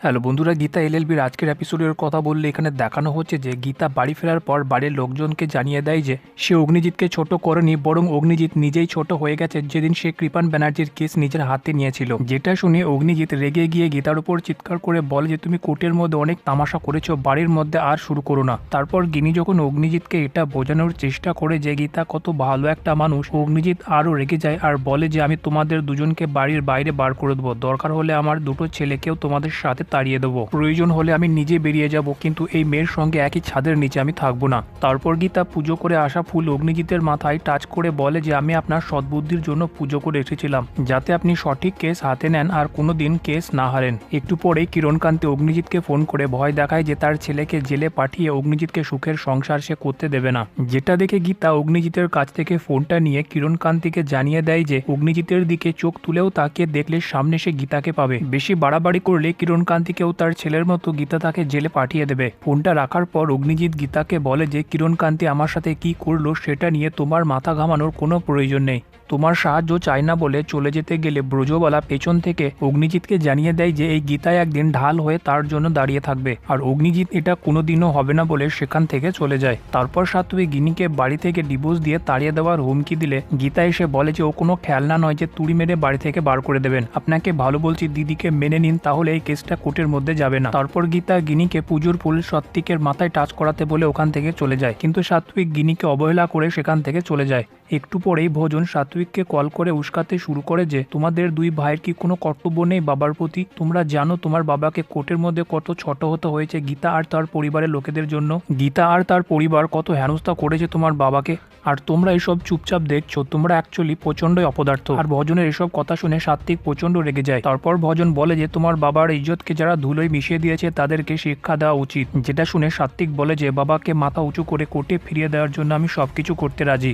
Hello বন্ধুরা, গীতা এলএলবির আজকের এপিসোডের কথা বললে এখানে দেখানো হচ্ছে যে গীতা বাড়ি ফেরার পর বাড়ির লোকজনকে জানিয়ে দেয় যে সে অগ্নিজিৎকে ছোট করেনি, বরং অগ্নিজিৎ নিজেই ছোট হয়ে গেছে যেদিন সে কৃপান ব্যানার্জির কেস নিজের হাতে নিয়েছিল। যেটা শুনে অগ্নিজিৎ রেগে গিয়ে গীতার উপর চিৎকার করে বলে যে তুমি কোর্টের মধ্যে অনেক তামাশা করেছো, বাড়ির মধ্যে আর শুরু করো না। তারপর গিনি যখন অগ্নিজিৎকে এটা বোঝানোর চেষ্টা করে যে গীতা কত ভালো একটা মানুষ, অগ্নিজিৎ আরও রেগে যায় আর বলে যে আমি তোমাদের দুজনকে বাড়ির বাইরে বার করে দেবো, দরকার হলে আমার দুটো ছেলেকেও তোমাদের সাথে তাড়িয়ে দেবো, প্রয়োজন হলে আমি নিজে বেরিয়ে যাব, কিন্তু এই মেয়ের সঙ্গে একই ছাদের নিচে আমি থাকবো না। তারপর গীতা পুজো করে আসা ফুল অগ্নিজিতের মাথায় টাচ করে বলে যে আমি আপনার সদ্বুদ্ধির জন্য পুজো করে এসেছিলাম, যাতে আপনি সঠিক কেস হাতে নেন আর কোনোদিন কেস না হারেন। একটু পরেই কিরণকান্তি অগ্নিজিৎকে ফোন করে ভয় দেখায় যে তার ছেলেকে জেলে পাঠিয়ে অগ্নিজিৎকে সুখের সংসার সে করতে দেবে না। যেটা দেখে গীতা অগ্নিজিতের কাছ থেকে ফোনটা নিয়ে কিরণকান্তিকে জানিয়ে দেয় যে অগ্নিজিতের দিকে চোখ তুলেও তাকে দেখলে সামনে সে গীতাকে পাবে, বেশি বাড়াবাড়ি করলে কিরণকান্তিকেও তার ছেলের মতো গীতা তাকে জেলে পাঠিয়ে দেবে। ফোনটা রাখার পর অগ্নিজিৎ গীতাকে বলে যে কিরণকান্তি আমার সাথে কি করলো সেটা নিয়ে তোমার মাথা ঘামানোর কোনো প্রয়োজন নেই, তোমার সাহায্য চাই না বলে চলে যেতে গেলে ব্রজবালা পেছন থেকে অগ্নিজিৎকে জানিয়ে দেয় যে এই গীতা একদিন ঢাল হয়ে তার জন্য দাঁড়িয়ে থাকবে, আর অগ্নিজিৎ এটা কোনোদিনও হবে না বলে সেখান থেকে চলে যায়। তারপর সাত্বিক গিনিকে বাড়ি থেকে ডিভোর্স দিয়ে তাড়িয়ে দেওয়ার হুমকি দিলে গীতা এসে বলে যে ও কোনো খেলনা নয় যে তুড়ি মেরে বাড়ি থেকে বার করে দেবেন, আপনাকে ভালো বলছি দিদিকে মেনে নিন, তাহলে এই কেসটা কোর্টের মধ্যে যাবে না। তারপর গীতা গিনিকে পুজোর ফুল সাত্বিকের মাথায় টাচ করাতে বলে ওখান থেকে চলে যায়, কিন্তু সাত্বিক গিনিকে অবহেলা করে সেখান থেকে চলে যায়। একটু পরেই ভোজন সাত্বিককে কল করে উস্কাতে শুরু করে যে তোমাদের দুই ভাইয়ের কি কোনো কর্তব্য নেই বাবার প্রতি? তোমরা জানো তোমার বাবাকে কোর্টের মধ্যে কত ছোট হতে হয়েছে গীতা আর তার পরিবারের লোকেদের জন্য, গীতা আর তার পরিবার কত হেনস্থা করেছে তোমার বাবাকে, আর তোমরা এসব চুপচাপ দেখছো, তোমরা অ্যাকচুয়ালি প্রচন্ডই অপদার্থ। আর ভজনের এসব কথা শুনে সাত্বিক প্রচন্ড রেগে যায়। তারপর ভজন বলে যে তোমার বাবার ইজ্জতকে যারা ধুলোয় মিশিয়ে দিয়েছে তাদেরকে শিক্ষা দেওয়া উচিত। যেটা শুনে সাত্বিক বলে যে বাবাকে মাথা উঁচু করে কোর্টে ফিরিয়ে দেওয়ার জন্য আমি সবকিছু করতে রাজি।